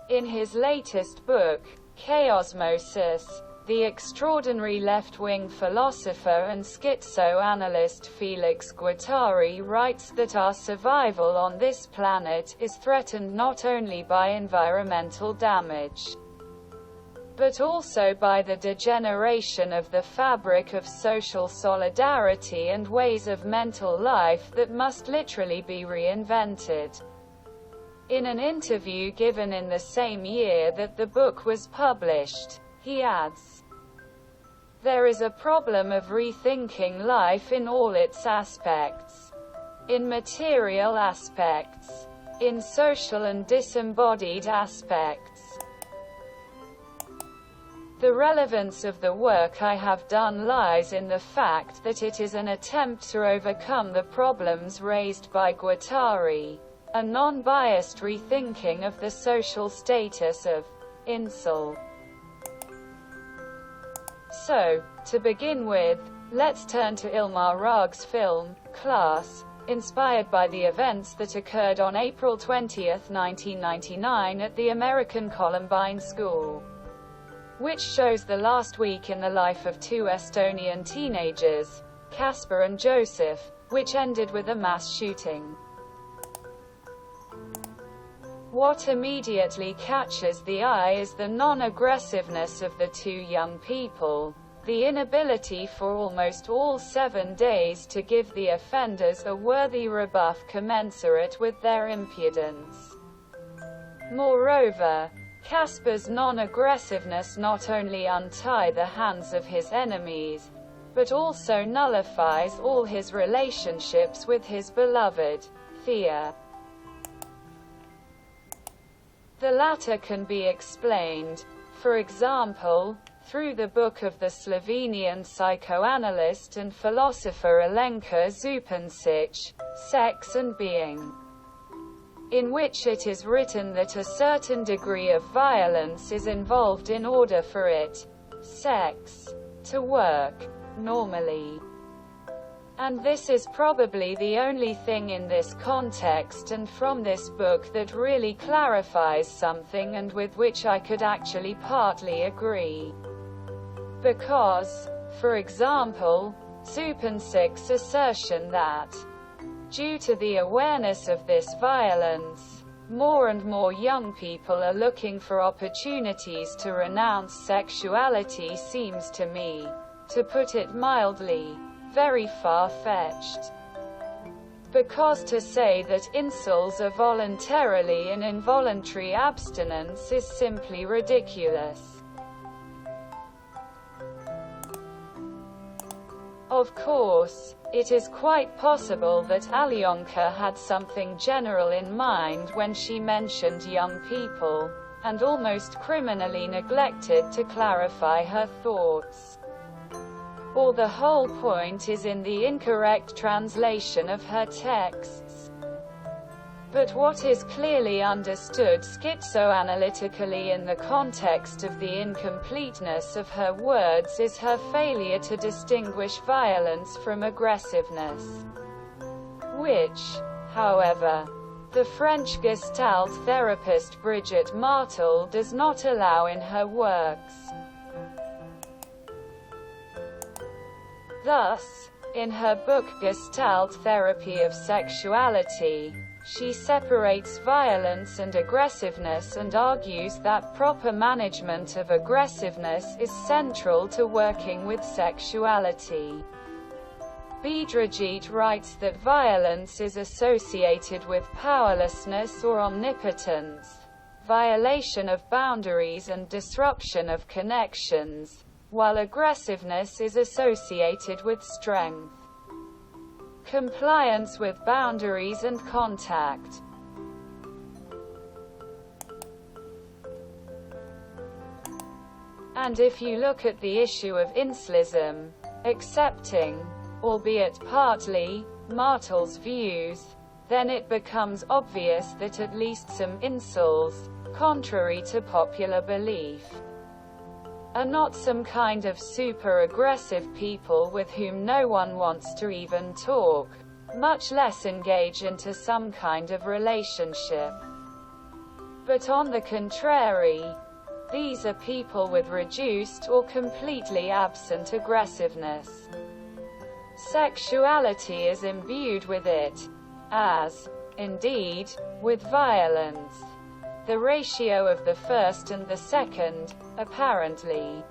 In his latest book, Chaosmosis, the extraordinary left-wing philosopher and schizoanalyst Felix Guattari writes that our survival on this planet is threatened not only by environmental damage, but also by the degeneration of the fabric of social solidarity and ways of mental life that must literally be reinvented. In an interview given in the same year that the book was published, he adds, "There is a problem of rethinking life in all its aspects. In material aspects. In social and disembodied aspects. The relevance of the work I have done lies in the fact that it is an attempt to overcome the problems raised by Guattari, a non-biased rethinking of the social status of incel." So, to begin with, let's turn to Ilmar Raag's film, Class, inspired by the events that occurred on April 20, 1999 at the American Columbine School, which shows the last week in the life of two Estonian teenagers, Casper and Joseph, which ended with a mass shooting. What immediately catches the eye is the non-aggressiveness of the two young people, the inability for almost all 7 days to give the offenders a worthy rebuff commensurate with their impudence. Moreover, Casper's non-aggressiveness not only unties the hands of his enemies, but also nullifies all his relationships with his beloved, Thea. The latter can be explained, for example, through the book of the Slovenian psychoanalyst and philosopher Alenka Zupancic, Sex and Being, in which it is written that a certain degree of violence is involved in order for it, sex, to work normally. And this is probably the only thing in this context and from this book that really clarifies something and with which I could actually partly agree. Because, for example, Zupancic's assertion that, due to the awareness of this violence, more and more young people are looking for opportunities to renounce sexuality seems to me, to put it mildly, very far-fetched. Because to say that incels are voluntarily in involuntary abstinence is simply ridiculous. Of course, it is quite possible that Alyonka had something general in mind when she mentioned young people, and almost criminally neglected to clarify her thoughts. Or the whole point is in the incorrect translation of her texts. But what is clearly understood schizoanalytically in the context of the incompleteness of her words is her failure to distinguish violence from aggressiveness, which, however, the French Gestalt therapist Brigitte Martel does not allow in her works. Thus, in her book Gestalt Therapy of Sexuality, she separates violence and aggressiveness and argues that proper management of aggressiveness is central to working with sexuality. Brigitte writes that violence is associated with powerlessness or omnipotence, violation of boundaries and disruption of connections, while aggressiveness is associated with strength, compliance with boundaries and contact. And if you look at the issue of incelism, accepting, albeit partly, Martel's views, then it becomes obvious that at least some incels, contrary to popular belief, are not some kind of super-aggressive people with whom no one wants to even talk, much less engage into some kind of relationship. But on the contrary, these are people with reduced or completely absent aggressiveness. Sexuality is imbued with it, as, indeed, with violence. The ratio of the first and the second, apparently,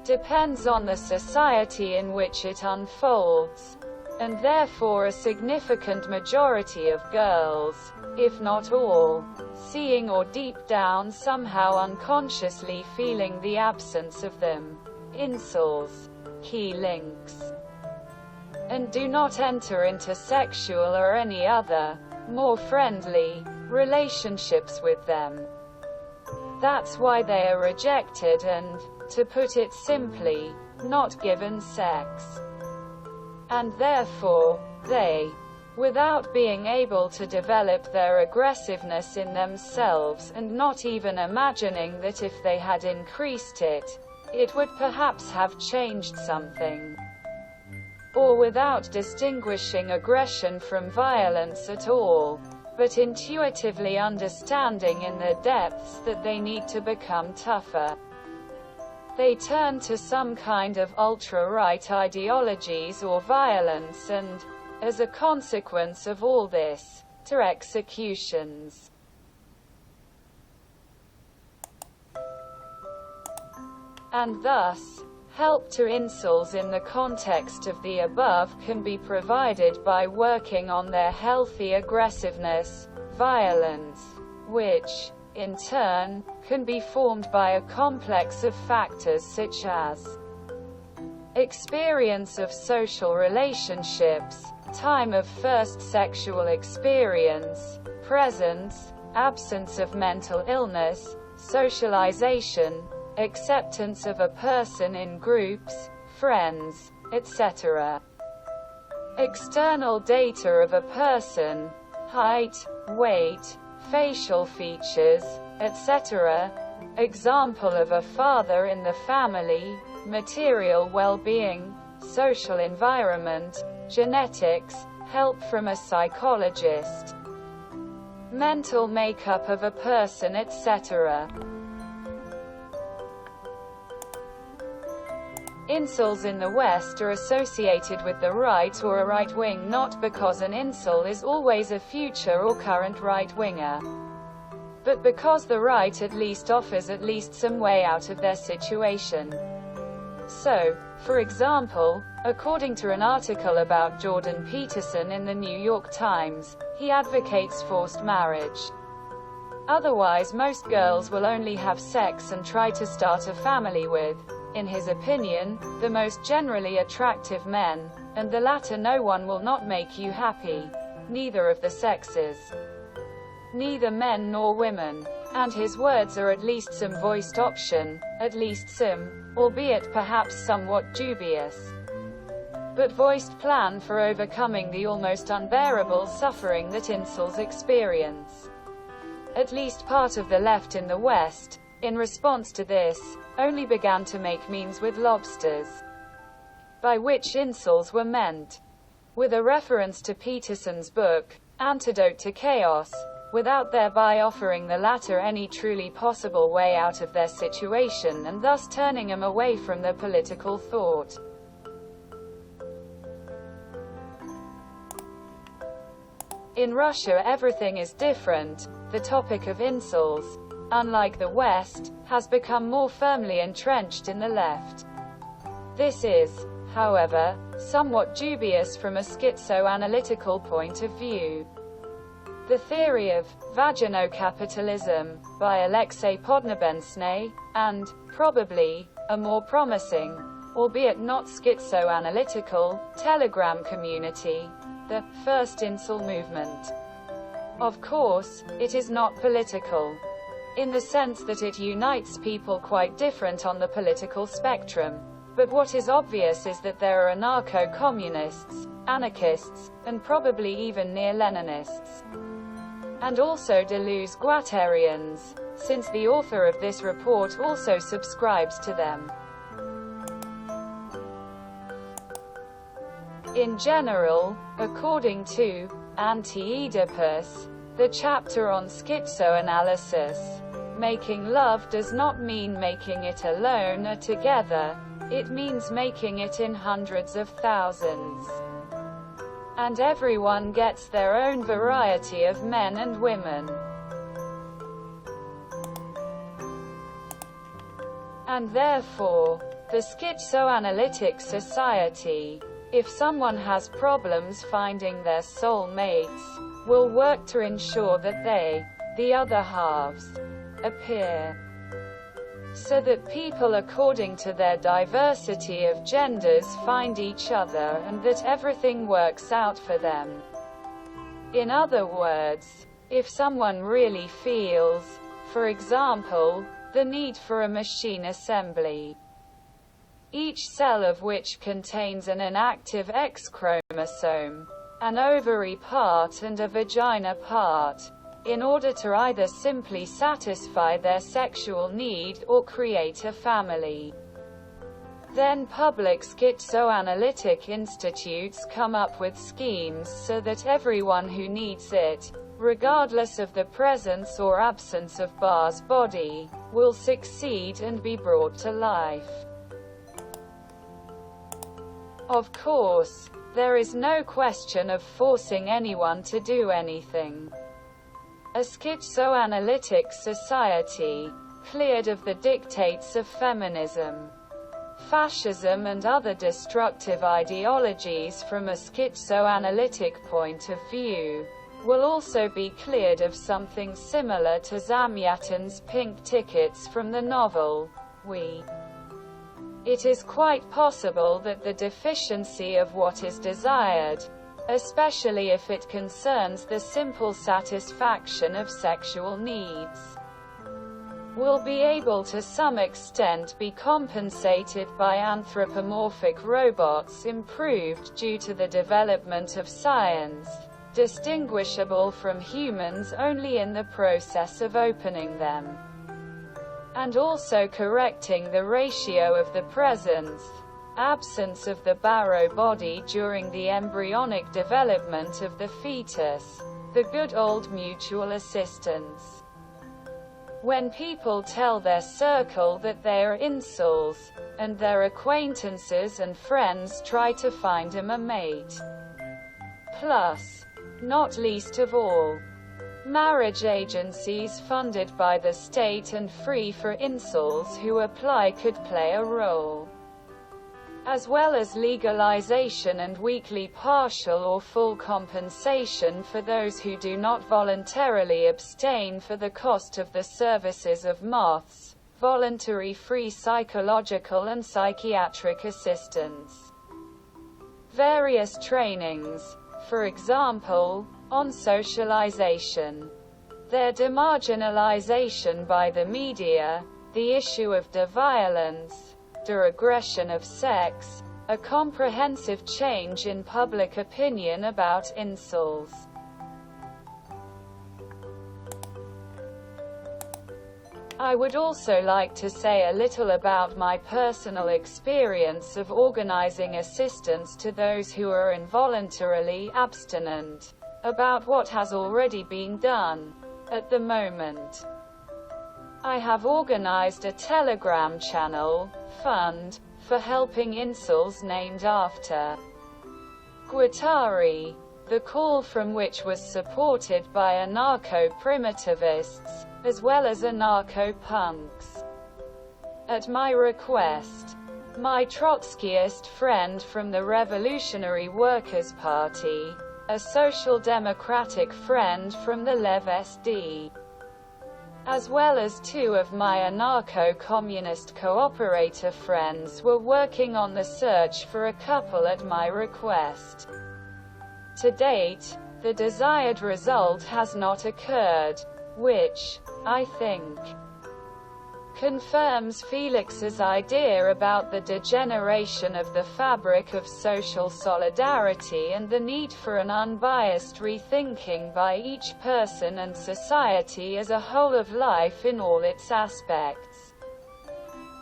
depends on the society in which it unfolds, and therefore a significant majority of girls, if not all, seeing or deep down somehow unconsciously feeling the absence of them, incels, key links, and do not enter into sexual or any other, more friendly, relationships with them. That's why they are rejected and, to put it simply, not given sex. And therefore, they, without being able to develop their aggressiveness in themselves and not even imagining that if they had increased it, it would perhaps have changed something. Or without distinguishing aggression from violence at all, but intuitively understanding in their depths that they need to become tougher, they turn to some kind of ultra-right ideologies or violence and, as a consequence of all this, to executions. And thus, help to incels in the context of the above can be provided by working on their healthy aggressiveness, violence, which, in turn, can be formed by a complex of factors such as experience of social relationships, time of first sexual experience, presence, absence of mental illness, socialization, acceptance of a person in groups, friends, etc. External data of a person, height, weight, facial features, etc. Example of a father in the family, material well-being, social environment, genetics, help from a psychologist, mental makeup of a person, etc. Incels in the West are associated with the right or a right wing not because an incel is always a future or current right-winger, but because the right at least offers at least some way out of their situation. So, for example, according to an article about Jordan Peterson in the New York Times, he advocates forced marriage. Otherwise most girls will only have sex and try to start a family with, in his opinion, the most generally attractive men, and the latter no one will not make you happy, neither of the sexes, neither men nor women. And his words are at least some voiced option, at least some, albeit perhaps somewhat dubious, but voiced plan for overcoming the almost unbearable suffering that incels experience. At least part of the left in the West, in response to this, only began to make memes with lobsters, by which incels were meant, with a reference to Peterson's book, Antidote to Chaos, without thereby offering the latter any truly possible way out of their situation and thus turning them away from their political thought. In Russia everything is different. The topic of incels, unlike the West, has become more firmly entrenched in the left. This is, however, somewhat dubious from a schizoanalytical point of view. The theory of vaginocapitalism, by Alexey Lemmann, and, probably, a more promising, albeit not schizoanalytical, Telegram community, the first incel movement. Of course, it is not political, in the sense that it unites people quite different on the political spectrum. But what is obvious is that there are anarcho-communists, anarchists, and probably even neo-Leninists. And also Deleuze Guattarians, since the author of this report also subscribes to them. In general, according to Anti-Oedipus, the chapter on schizoanalysis. Making love does not mean making it alone or together, it means making it in hundreds of thousands. And everyone gets their own variety of men and women. And therefore, the Schizoanalytic Society, if someone has problems finding their soul mates, will work to ensure that they, the other halves, appear. So that people according to their diversity of genders find each other and that everything works out for them. In other words, if someone really feels, for example, the need for a machine assembly, each cell of which contains an inactive X chromosome, an ovary part and a vagina part, in order to either simply satisfy their sexual need or create a family. Then public schizoanalytic institutes come up with schemes so that everyone who needs it, regardless of the presence or absence of Bar's body, will succeed and be brought to life. Of course, there is no question of forcing anyone to do anything. A schizoanalytic society, cleared of the dictates of feminism, fascism and other destructive ideologies from a schizoanalytic point of view, will also be cleared of something similar to Zamyatin's pink tickets from the novel, We. It is quite possible that the deficiency of what is desired, especially if it concerns the simple satisfaction of sexual needs, will be able to some extent be compensated by anthropomorphic robots improved due to the development of science, distinguishable from humans only in the process of opening them, and also correcting the ratio of the absence of the barrow body during the embryonic development of the fetus, the good old mutual assistance. When people tell their circle that they are incels, and their acquaintances and friends try to find them a mate. Plus, not least of all, marriage agencies funded by the state and free for incels who apply could play a role, as well as legalization and weekly partial or full compensation for those who do not voluntarily abstain for the cost of the services of moths, voluntary free psychological and psychiatric assistance. Various trainings, for example, on socialization, their demarginalization by the media, the issue of de-violence, de-regression of sex, a comprehensive change in public opinion about incels. I would also like to say a little about my personal experience of organizing assistance to those who are involuntarily abstinent, about what has already been done. At the moment, I have organized a Telegram channel, fund, for helping incels named after Guattari, the call from which was supported by anarcho-primitivists, as well as anarcho-punks. At my request, my Trotskyist friend from the Revolutionary Workers' Party, a social democratic friend from the Lev SD, as well as two of my anarcho-communist cooperator friends were working on the search for a couple at my request. To date, the desired result has not occurred, which, I think, confirms Felix's idea about the degeneration of the fabric of social solidarity and the need for an unbiased rethinking by each person and society as a whole of life in all its aspects,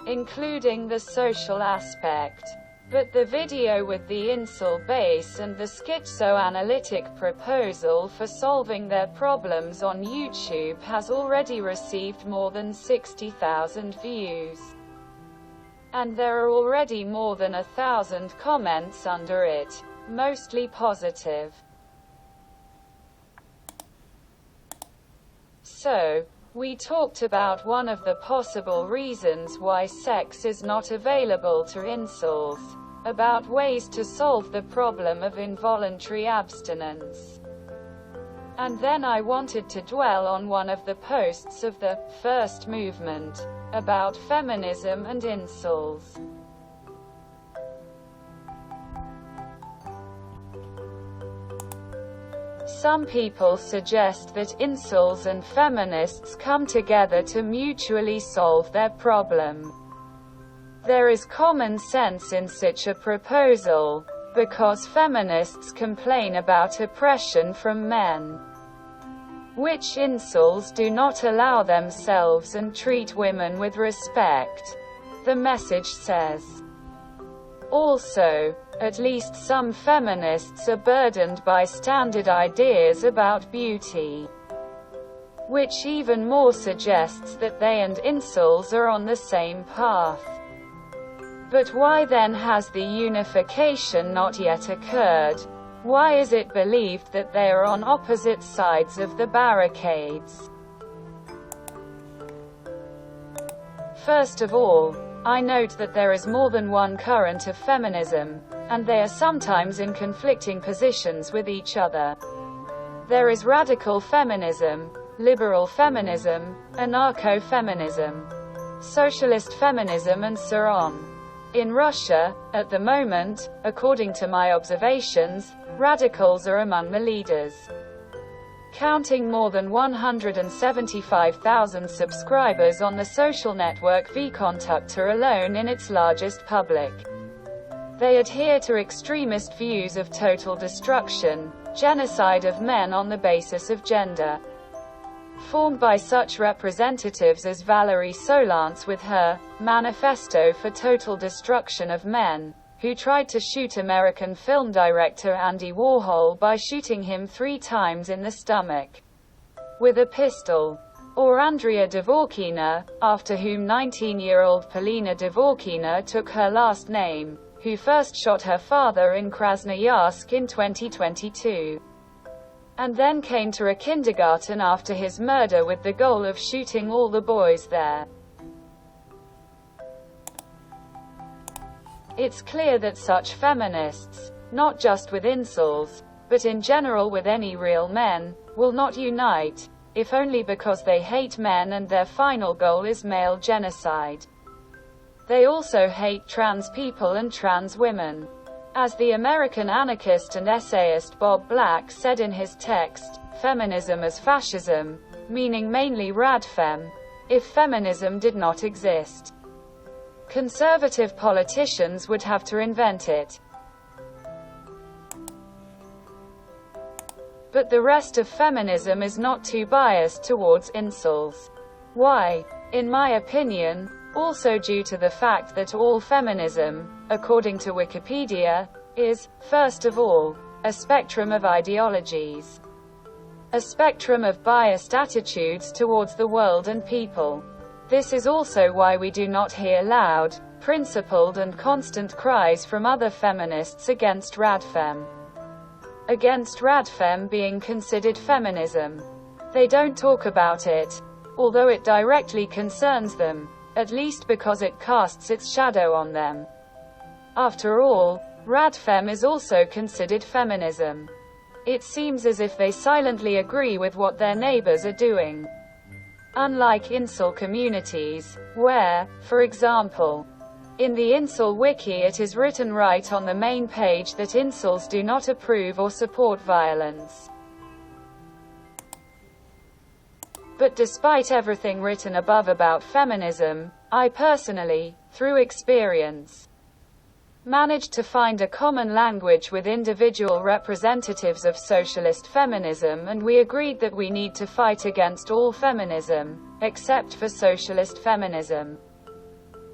including the social aspect. But the video with the incel base and the schizoanalytic proposal for solving their problems on YouTube has already received more than 60,000 views. And there are already more than 1,000 comments under it, mostly positive. So, we talked about one of the possible reasons why sex is not available to incels, about ways to solve the problem of involuntary abstinence. And then I wanted to dwell on one of the posts of the first movement, about feminism and incels. Some people suggest that incels and feminists come together to mutually solve their problem. There is common sense in such a proposal, because feminists complain about oppression from men, which incels do not allow themselves and treat women with respect, the message says. Also, at least some feminists are burdened by standard ideas about beauty, which even more suggests that they and incels are on the same path. But why then has the unification not yet occurred? Why is it believed that they are on opposite sides of the barricades? First of all, I note that there is more than one current of feminism, and they are sometimes in conflicting positions with each other. There is radical feminism, liberal feminism, anarcho-feminism, socialist feminism and so on. In Russia, at the moment, according to my observations, radicals are among the leaders, counting more than 175,000 subscribers on the social network vKontakte alone in its largest public. They adhere to extremist views of total destruction, genocide of men on the basis of gender, formed by such representatives as Valérie Solance with her Manifesto for Total Destruction of Men, who tried to shoot American film director Andy Warhol by shooting him 3 times in the stomach with a pistol. Or Andrea Dvorkina, after whom 19-year-old Polina Dvorkina took her last name, who first shot her father in Krasnoyarsk in 2022. And then came to a kindergarten after his murder with the goal of shooting all the boys there. It's clear that such feminists, not just with incels, but in general with any real men, will not unite, if only because they hate men and their final goal is male genocide. They also hate trans people and trans women. As the American anarchist and essayist Bob Black said in his text, Feminism as Fascism, meaning mainly radfem, if feminism did not exist, conservative politicians would have to invent it. But the rest of feminism is not too biased towards incels. Why? In my opinion, also due to the fact that all feminism, according to Wikipedia, is, first of all, a spectrum of ideologies. A spectrum of biased attitudes towards the world and people. This is also why we do not hear loud, principled and constant cries from other feminists against radfem. Against radfem being considered feminism. They don't talk about it, although it directly concerns them, at least because it casts its shadow on them. After all, radfem is also considered feminism. It seems as if they silently agree with what their neighbors are doing. Unlike incel communities, where, for example, in the incel wiki it is written right on the main page that incels do not approve or support violence. But despite everything written above about feminism, I personally, through experience, managed to find a common language with individual representatives of socialist feminism, and we agreed that we need to fight against all feminism, except for socialist feminism,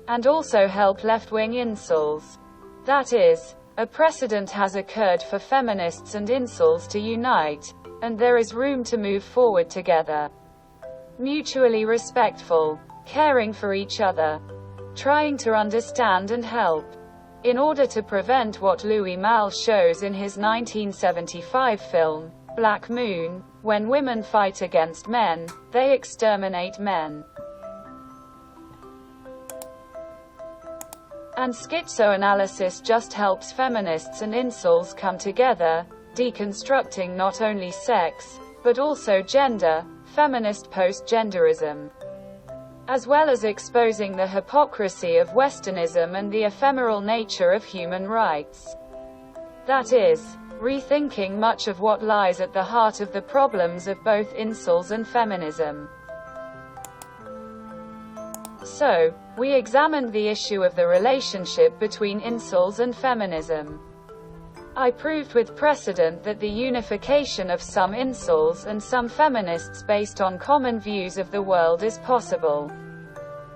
and also help left-wing incels. That is, a precedent has occurred for feminists and incels to unite, and there is room to move forward together. Mutually respectful, caring for each other, trying to understand and help. In order to prevent what Louis Malle shows in his 1975 film, Black Moon, when women fight against men, they exterminate men. And schizoanalysis just helps feminists and incels come together, deconstructing not only sex, but also gender, feminist post-genderism, as well as exposing the hypocrisy of Westernism and the ephemeral nature of human rights. That is, rethinking much of what lies at the heart of the problems of both incels and feminism. So, we examined the issue of the relationship between incels and feminism. I proved with precedent that the unification of some incels and some feminists based on common views of the world is possible.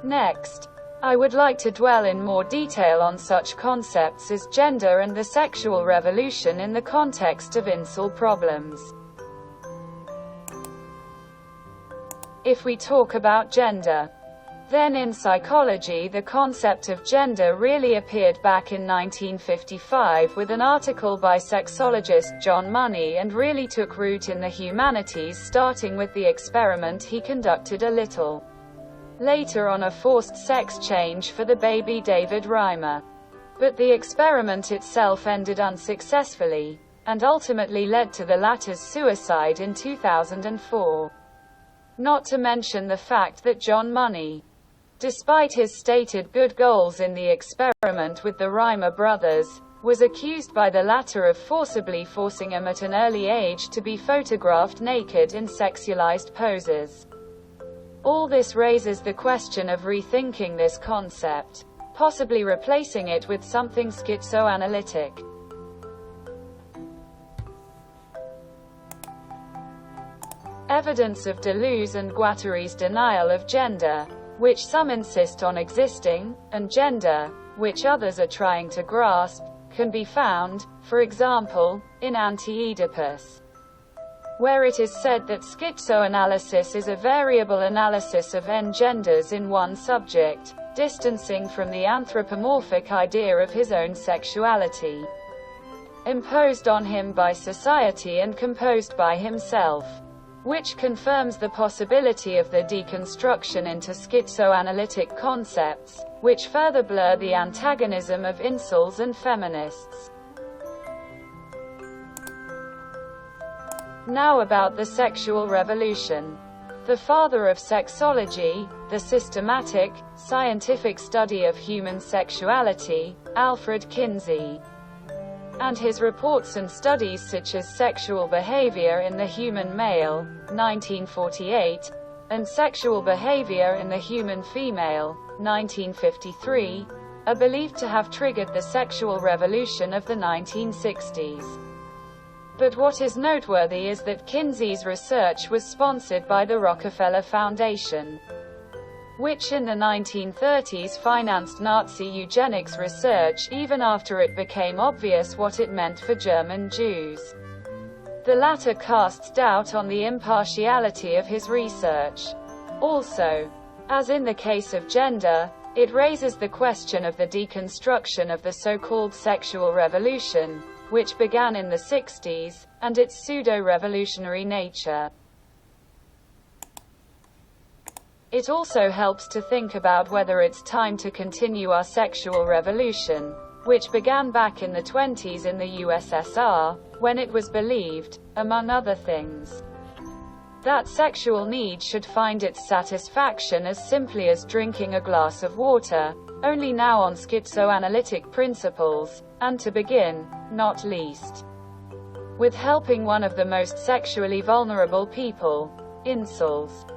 Next, I would like to dwell in more detail on such concepts as gender and the sexual revolution in the context of incel problems. If we talk about gender, then in psychology the concept of gender really appeared back in 1955 with an article by sexologist John Money and really took root in the humanities, starting with the experiment he conducted a little later on a forced sex change for the baby David Reimer. But the experiment itself ended unsuccessfully, and ultimately led to the latter's suicide in 2004. Not to mention the fact that John Money, despite his stated good goals in the experiment with the Reimer brothers, was accused by the latter of forcibly forcing him at an early age to be photographed naked in sexualized poses. All this raises the question of rethinking this concept, possibly replacing it with something schizoanalytic. Evidence of Deleuze and Guattari's denial of gender, which some insist on existing, and gender, which others are trying to grasp, can be found, for example, in Anti-Oedipus, where it is said that schizoanalysis is a variable analysis of n genders in one subject, distancing from the anthropomorphic idea of his own sexuality, imposed on him by society and composed by himself, which confirms the possibility of the deconstruction into schizoanalytic concepts, which further blur the antagonism of incels and feminists. Now about the sexual revolution. The father of sexology, the systematic, scientific study of human sexuality, Alfred Kinsey, and his reports and studies such as Sexual Behavior in the Human Male, 1948, and Sexual Behavior in the Human Female, 1953, are believed to have triggered the sexual revolution of the 1960s. But what is noteworthy is that Kinsey's research was sponsored by the Rockefeller Foundation, which in the 1930s financed Nazi eugenics research even after it became obvious what it meant for German Jews. The latter casts doubt on the impartiality of his research. Also, as in the case of gender, it raises the question of the deconstruction of the so-called sexual revolution, which began in the 60s, and its pseudo-revolutionary nature. It also helps to think about whether it's time to continue our sexual revolution, which began back in the 20s in the USSR, when it was believed, among other things, that sexual need should find its satisfaction as simply as drinking a glass of water, only now on schizoanalytic principles, and to begin, not least, with helping one of the most sexually vulnerable people, incels.